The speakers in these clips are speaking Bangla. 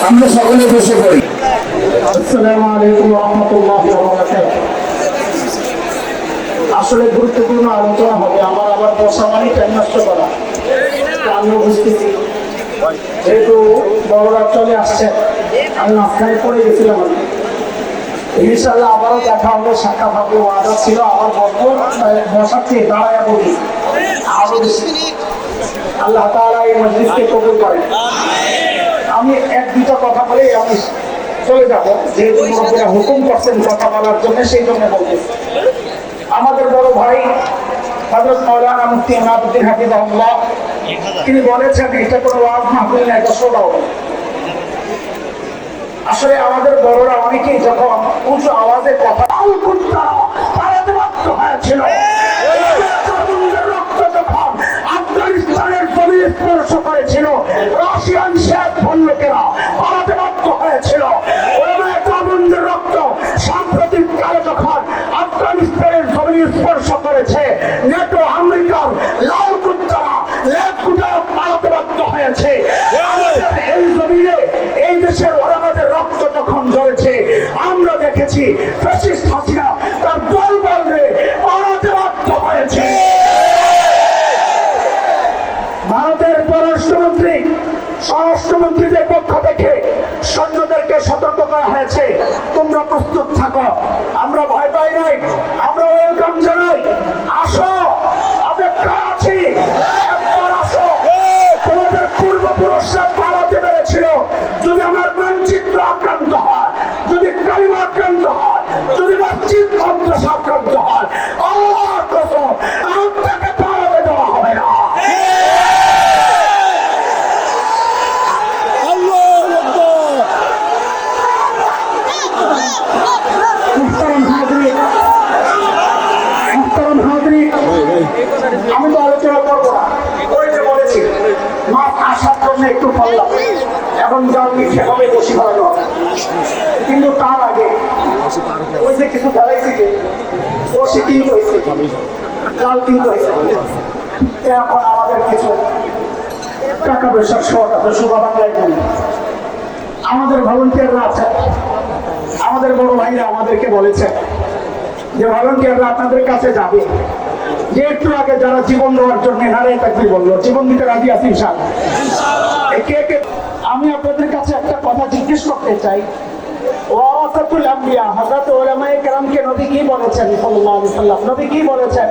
আমরা সকলে বসে পড়ি। আসসালামু আলাইকুম ওয়া রাহমাতুল্লাহি ওয়া বারাকাতুহু। আসলে গুরুত্বপূর্ণ আলোচনা হবে। আমার আবার বসা মানে টাইম নষ্ট করা, আমিও বুঝতেছি। যেহেতু বড়রা চলে আসছে, আমি মাঝখানে পড়ে গেছিলাম। ইনশাআল্লাহ আবারও দেখা হবে, সাক্ষাৎ হবে, ওয়াদা ছিল। আমার বসার চেয়ে দাঁড়ায় বলি আরো বেশি। আল্লাহ তাআলা এই মজলিসকে কবুল করেন। আমি এক দুটো কথা বলে আমি চলে যাব, যেহেতু মুরব্বীরা হুকুম করছেন কথা বলার জন্য, সেই জন্য বলতেছি। আমাদের বড় ভাই হযরত মাওলানা মুফতি ইমাদউদ্দিন হাফিজাহুল্লাহ তিনি বলেছেন এটা কোনো ওয়াজ মাহফিল না, এটা শোনাও। আসলে আমাদের বড়রা অনেকেই যখন উঁচু আওয়াজে কথা পালাতে বাধ্য হয়েছিল, রক্ত যখন আফগানিস্তানের জমি স্পর্শ করেছিল, রাশিয়ান শেখ ভল্লুকেরা পালাতে বাধ্য হয়েছিল। রক্ত সাম্প্রতিক কালে যখন আফগানিস্তানের জমি স্পর্শ করেছে, নেটো আমেরিকার লাল কুত্তারা লেপ কুটা পালাতে বাধ্য হয়েছে। এই জমিনে এই দেশের ওলামাদের রক্ত যখন ঝরেছে, আমরা দেখেছি ফ্যাসিস্ট হাসিনা তার দল বলবে পালাতে বাধ্য হয়েছে। ভারতের পররাষ্ট্রমন্ত্রী স্বরাষ্ট্রমন্ত্রীদের পক্ষ থেকে সৈন্যদেরকে সতর্ক করা হয়েছে, তোমরা প্রস্তুত থাকো। আমরা ভয় পাই নাই, আমরা ওয়েলকাম জানাই। আসো, অপেক্ষা আছি, একবার আসো। তোমাদের পূর্বপুরুষরা পালাতে পেরেছিল। যদি আমার মানচিত্র আক্রান্ত হয়, যদি কালিমা আক্রান্ত হয়, যদি মসজিদ মাদ্রাসা আক্রান্ত হয়, আল্লাহর কসম আপনাকে পালাতে দেওয়া হবে না। আমি তো আলোচনা করবো না, ওই যে বলেছি মাছ আসার জন্য একটু পারলাম, এখন জাল মিশে হবে বসি ভালো হবে। কিন্তু তার আগে ওই যে কিছু ফেলাইছি যে বসি কিনতে হয়েছে, জাল কিনতে হয়েছে। এখন আমাদের কিছু টাকা পয়সার শর্ট আছে, শুভ বাংলায় বলি। আমাদের ভলান্টিয়াররা আছে, আমাদের বড় ভাইরা আমাদেরকে বলেছে যে ভলান্টিয়াররা আপনাদের কাছে যাবে। যে একটু আগে যারা জীবন দেওয়ার জন্য নারে তাকবীর বললো, জীবন দিতে রাজি আছি ইনশাআল্লাহ। আমি আপনাদের কাছে একটা কথা জিজ্ঞেস করতে চাই। ওয়ারাসাতুল আম্বিয়া হযরত উলামায়ে কেরামকে নবী কি বলেছেন সাল্লাল্লাহু আলাইহি সাল্লাম? নবী কি বলেছেন?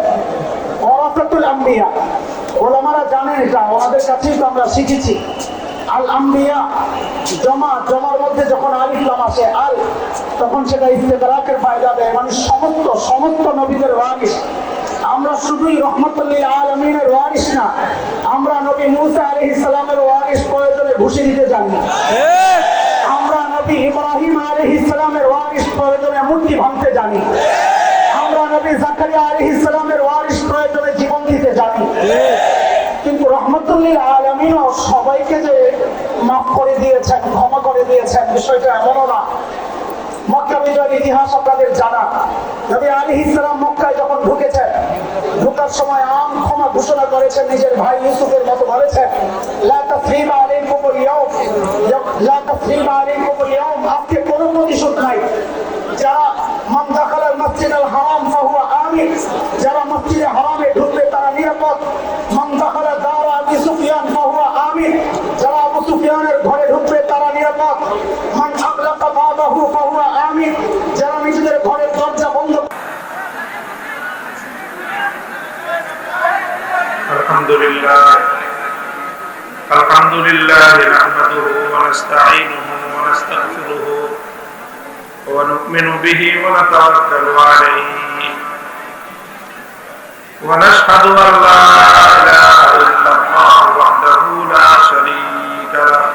ওয়ারাসাতুল আম্বিয়া, ওলামারা জানেন এটা, ওনাদের কাছেই তো আমরা শিখেছি। আল আম্বিয়া জমার মধ্যে যখন আলিফ লাম আসে আল, তখন সেটা ইস্তেগরাকের ফায়দা দেয়, মানে সমস্ত নবীদের ওয়ারিস। আমরা শুধুই রাহমাতুল লিল আলামিনের ওয়ারিস না, আমরা নবী মূসা আলাইহিস সালামের ওয়ারিস প্রয়োজনে ঘুষি দিতে জানি। আমরা নবী ইব্রাহিম আলাইহিস সালামের ওয়ারিস প্রয়োজনে মূর্তি ভাঙতে জানি। আমরা নবী জাকারিয়া আলাইহিস সালামের ওয়ারিস প্রয়োজনে জীবন দিতে জানি। কিন্তু রাহমাতুল লিল আলামিন সবাইকে যে মাফ করে দিয়েছেন, ক্ষমা করে দিয়েছেন, বিষয়টা এমনও না। মক্কা বিজয়ের ইতিহাস আপনাদের জানা। নবী আলাইহিস সালাম মক্কায় যখন ঢুকেছেন, ঢোকার সময় আম ক্ষমা ঘোষণা করেছেন, নিজের ভাই ইউসুফের মতো বলেছেন লা তাসরিবা আলাইকুমুল ইয়াউম, লা তাসরিবা আলাইকুমুল ইয়াউম, আজকে কোনো প্রতিশোধ নাই। যারা মান দাখালাল মসজিদাল হারাম ফাহুয়া আমিন, যারা মসজিদে হারামে ঢুকবে তারা নিরাপদ। মান দাখালা দারা আবি সুফিয়ান ফাহুয়া আমিন, যারা আবু সুফিয়ানের ঘরে ঢুকবে তারা নিরাপদ। মান আগলাকা বাবাহু ফাহুয়া আমিন, যারা নিজেদের ঘরের দরজা বন্ধ। আলহামদুলিল্লাহ নাহমাদুহু ওয়া নাস্তাঈনুহু ওয়া নাস্তাগফিরুহু ওয়া নু'মিনু বিহি ওয়া নাতাওয়াক্কালু আলাইহি ওয়া নাশহাদু আন লা ইলাহা ইল্লাল্লাহ ওয়াহদাহু লা শারীকা লাহু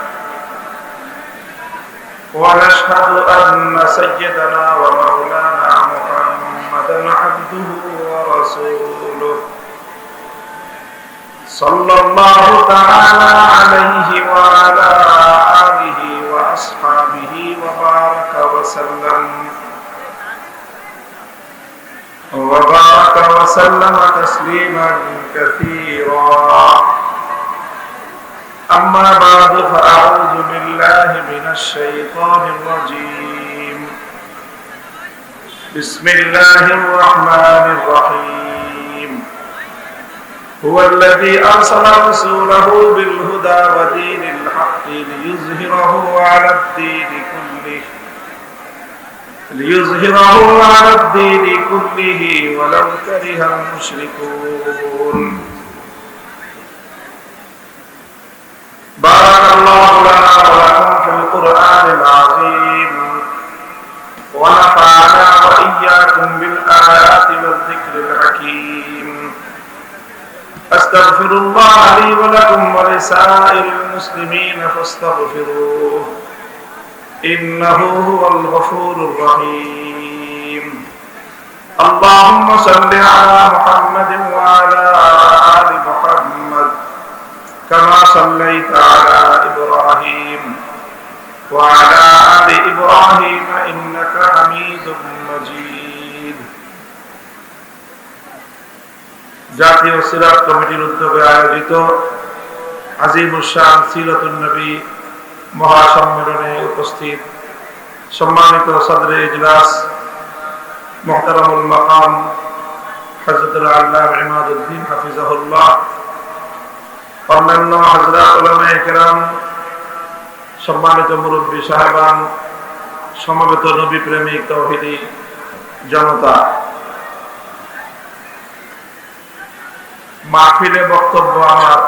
ওয়া নাশহাদু আন্না সাইয়্যিদানা ওয়া মাওলানা মুহাম্মাদান আবদুহু ওয়া রাসূলুহু সাল্লাল্লাহু তাআলা আলাইহি ওয়া আলা আলিহি ওয়া আসহাবিহি ওয়া বারাকা ওয়া সাল্লাম তাসলিমান কাসীরা। أما بعد فأعوذ بالله من الشيطان الرجيم بسم الله الرحمن الرحيم هو الذي أرسل رسوله بالهدى ودين الحق ليظهره على الدين كله ولو كره المشركون بارك الله لنا ولكم في القرآن العظيم ونفعنا وإياكم بالآيات والذكر الحكيم أستغفر الله لي ولكم ولسائر المسلمين فاستغفروه إنه هو الغفور الرحيم اللهم صل على محمد وعلى آل محمد كما صليت على إبراهيم وعلى آل إبراهيم إنك حميد مجيد জাতীয় সিরাত কমিটির উদ্যোগে আয়োজিত আজিমুস শান সিরাতুন নবী মহাসম্মেলনে উপস্থিত সম্মানিত সদরে ইজলাস মুহতারামুল মাকাম হযরতুল আল্লামা ইমাদউদ্দিন হাফিজাহুল্লাহ, অন্যান্য হযরত উলামায়ে কেরাম, সম্মানিত মুরব্বী সাহেবান, সমবেত নবী প্রেমিক তাওহীদি জনতা, মাহফিলে বক্তব্য আমার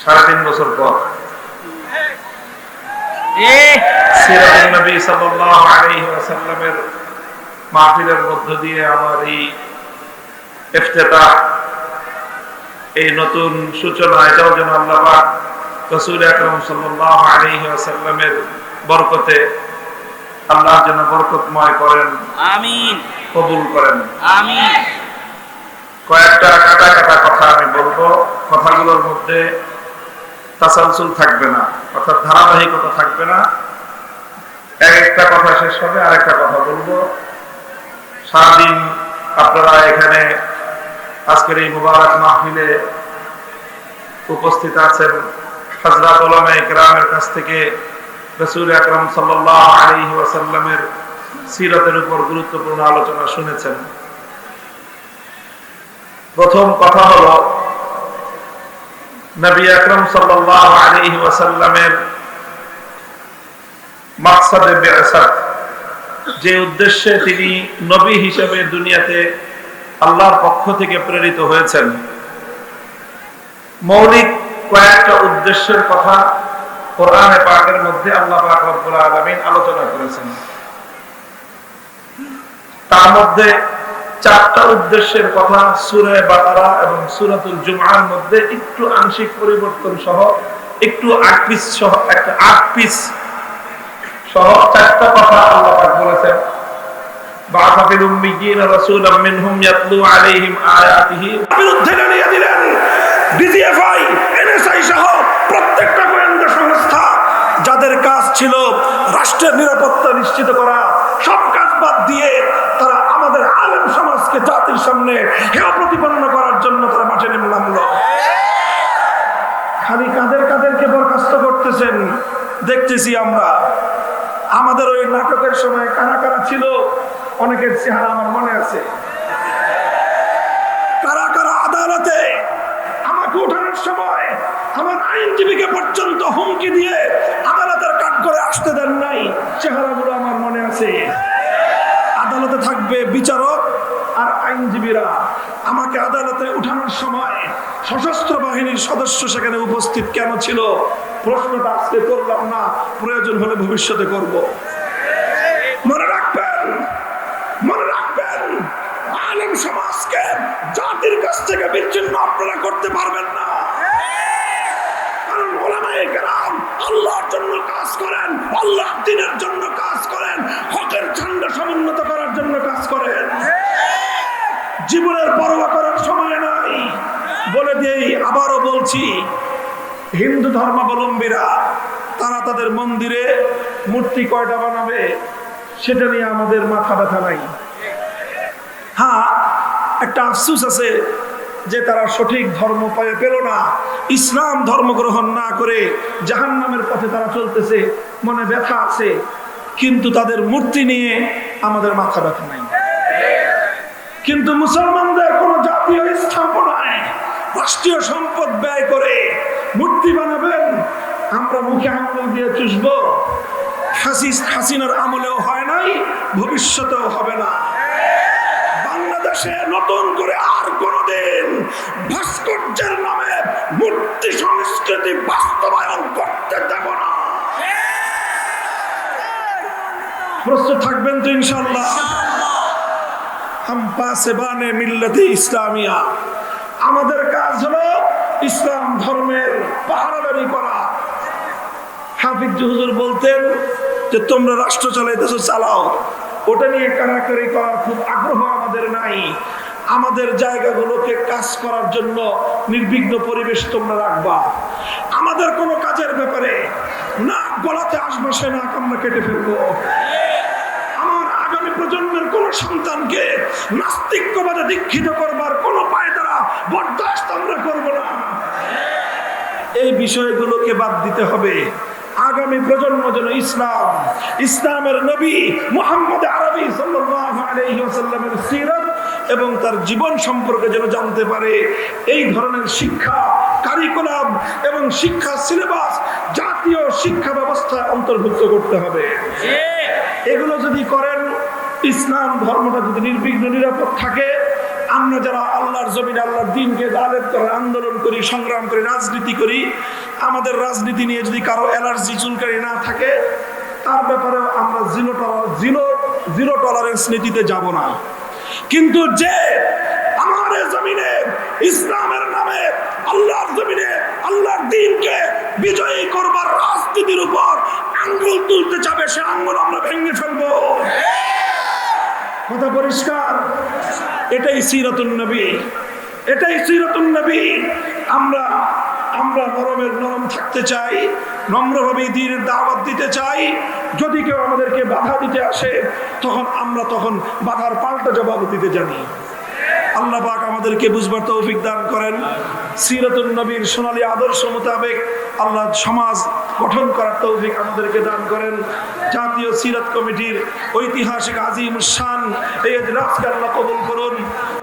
3.5 বছর পর সিরাতুন নবী সাল্লাল্লাহু আলাইহি ওয়াসাল্লামের মাহফিলের মধ্য দিয়ে আমার এই ইফতিতাহ, এই নতুন সূচনা, এটাও যেন আল্লাহ পাক রাসূল আকরাম সাল্লাল্লাহু আলাইহি ওয়াসাল্লামের বরকতে আল্লাহ যেন বরকতময় করেন, আমিন, কবুল করেন, আমিন। কয়েকটা কাটা কাটা কথা আমি বলবো, কথাগুলোর মধ্যে তাসালসুল থাকবে না, অর্থাৎ ধারাবাহিকতা থাকবে না। একটা কথা শেষ হবে আরেকটা কথা বলবো। সারাদিন আপনারা এখানে আজকের এই মুবারক মাহফিলে উপস্থিত আছেন, হযরত উলামায়ে কেরামের কাছ থেকে রাসূল আকরাম সাল্লাল্লাহু আলাইহি ওয়াসাল্লামের সিরাতের উপর গুরুত্বপূর্ণ আলোচনা শুনেছেন। প্রথম কথা হলো নবী আকরাম সাল্লাল্লাহু আলাইহি ওয়াসাল্লামের মাকসাদে বিআসাত, যে উদ্দেশ্যে তিনি নবী হিসেবে দুনিয়াতে আল্লাহর পক্ষ থেকে প্রেরিত হয়েছেন, মৌলিক কয়েকটা উদ্দেশ্যের কথা কোরআনে পাকের মধ্যে আল্লাহ পাক রব্বুল আলামিন আলোচনা করেছেন। তার মধ্যে 4টা উদ্দেশ্যের কথা সূরা বাকারা এবং সূরাতুল জুমআর মধ্যে একটু আংশিক পরিবর্তন সহ, একটু 8 পিস সহ, একটা 8 পিস সহ 4টা কথা আল্লাহ পাক বলেছেন। বা'আথা ফিল উম্মিয়্যিনা রাসূলাম মিনহুম ইয়াতলু আলাইহিম আয়াতিহি, বিরুদ্ধে দাঁড়িয়ে দিলেন ডিজিএফআই, এনএসআই সহ প্রত্যেকটা গোয়েন্দা সংস্থা যাদের কাজ ছিল রাষ্ট্রের নিরাপত্তা নিশ্চিত করা, সব কাজ বাদ দিয়ে তারা আমাদের আলেম সমাজকে জাতির সামনে হেয় প্রতিপন্ন করার জন্য তারা মাঠে নেমে নামলো। খালি কাদেরকে বরখাস্ত করতেছেন দেখতেছি আমরা। আমাদের ওই নাটকের সময় কারা কারা ছিল, অনেকের চেহারা আমার মনে আছে। কারা কারা আদালতে আমাকে ওঠানোর সময় আমার আইনজীবীকে পর্যন্ত হুমকি দিয়ে আদালতের কাঠ করে আসতে দেন নাই, চেহারাগুলো আমার মনে আছে। আদালতে থাকবে বিচারক আর আইনজীবীরা। আমাকে আদালতে উঠানোর সময় সশস্ত্র বাহিনীর সদস্য সেখানে উপস্থিত কেন ছিল? প্রশ্নটা আজকে করলাম না, প্রয়োজন হলে ভবিষ্যতে করব। মনে রাখবেন, মনে রাখবেন, আলেম সমাজকে জাতির কাছ থেকে বিচ্ছিন্ন আপনারা করতে পারবেন না। কারণ উলামায়ে কেরাম আল্লাহর জন্য কাজ করেন, আল্লাহর দ্বীনের জন্য কাজ করেন, হকের ঝান্ডা সমুন্নত করার জন্য কাজ করেন। জীবনের পরোয়া করার সময় নাই। বলে দেই, আবারও বলছি, হিন্দু ধর্মাবলম্বীরা তারা তাদের মন্দিরে মূর্তি কয়টা বানাবে সেটা নিয়ে আমাদের মাথা ব্যথা নাই। হ্যাঁ, একটা আফসোস আছে, যে তারা সঠিক ধর্ম পেল না, ইসলাম ধর্ম গ্রহণ না করে জাহান্নামের পথে তারা চলতেছে, মনে ব্যথা আছে, কিন্তু তাদের মূর্তি নিয়ে আমাদের মাথা ব্যথা নাই। কিন্তু মুসলমানদের কোন জাতীয় স্থাপনায় রাষ্ট্রীয় সম্পদ ব্যয় করে মূর্তি বানাবেন, আমরা মুখে আঙুল দিয়ে চুষবো। হাসিনার আমলেও হয় নাই, ভবিষ্যতেও হবে না। বাংলাদেশে নতুন করে আর কোনদিন ভাস্কর্যের নামে মূর্তি সংস্কৃতি বাস্তবায়ন করতে দেব না। প্রস্তুত থাকবেন তো ইনশাআল্লাহ? হাম পাসেবানে মিল্লাতে ইসলামিয়া, আমাদের কাজ হলো ইসলাম ধর্মের পাহারাদারি করা। হাফিজ হুজুর বলতেন যে তোমরা রাষ্ট্র চালাইতেছো, চালাও, ওটা নিয়ে কারাকারি করার খুব আগ্রহ আমাদের নাই। আমাদের জায়গাগুলোকে কাজ করার জন্য নির্বিঘ্ন পরিবেশ তোমরা রাখবা। আমাদের কোনো কাজের ব্যাপারে নাক গলাতে আসবে, সে নাক আমরা কেটে ফেলবো। আমার আগামী প্রজন্মের কোন সন্তানকে নাস্তিক্যবাদে দীক্ষিত করবার কোন পায়তারা বরদাস্ত আমরা করবো না। এই বিষয়গুলোকে বাদ দিতে হবে। আগামী প্রজন্ম যেন ইসলামের নবী মুহাম্মদ আরবি সাল্লাল্লাহু আলাইহি ওয়াসাল্লামের সিরাত এবং তার জীবন সম্পর্কে যেন জানতে পারে। এই ধরনের শিক্ষা কারিকুলাম এবং শিক্ষা সিলেবাস জাতীয় শিক্ষা ব্যবস্থায় অন্তর্ভুক্ত করতে হবে। এগুলো যদি করেন, ইসলাম ধর্মটা যদি নির্বিঘ্ন নিরাপদ থাকে, আমরা যারা আল্লাহর জমিনে আল্লাহর দ্বীনকে গালেব করার আন্দোলন করি, সংগ্রাম করি, রাজনীতি করি, আমাদের রাজনীতি নিয়ে যদি কারো অ্যালার্জি চুলকারি না থাকে, তার ব্যাপারে আমরা জিরো টলারেন্স নীতিতে যাব না। কিন্তু যে আমার জমিনে ইসলামের নামে আল্লাহর জমিনে আল্লাহর দ্বীনকে বিজয়ী করবার রাজনীতির উপর আঙ্গুল তুলতে চাবে, সে আঙ্গুল আমরা ভেঙে ফেলবো। কথা পরিষ্কার? এটাই সিরাতুন নবী, এটাই সিরাতুন নবী। আমরা নরমের নরম থাকতে চাই, নম্রভাবে দ্বীনের দাওয়াত দিতে চাই। যদি কেউ আমাদেরকে বাধা দিতে আসে, আমরা তখন বাধার পাল্টা জবাব দিতে জানি। আল্লাহ পাক আমাদেরকে বুঝবার তৌফিক দান করেন। সিরাতুন নবীর সোনালী আদর্শ মোতাবেক আল্লাহ সমাজ গঠন করার তৌফিক আমাদেরকে দান করেন। জাতীয় সিরাত কমিটির ঐতিহাসিক আজিম শান এই ইজলাসকে আল্লাহ কবুল করুন।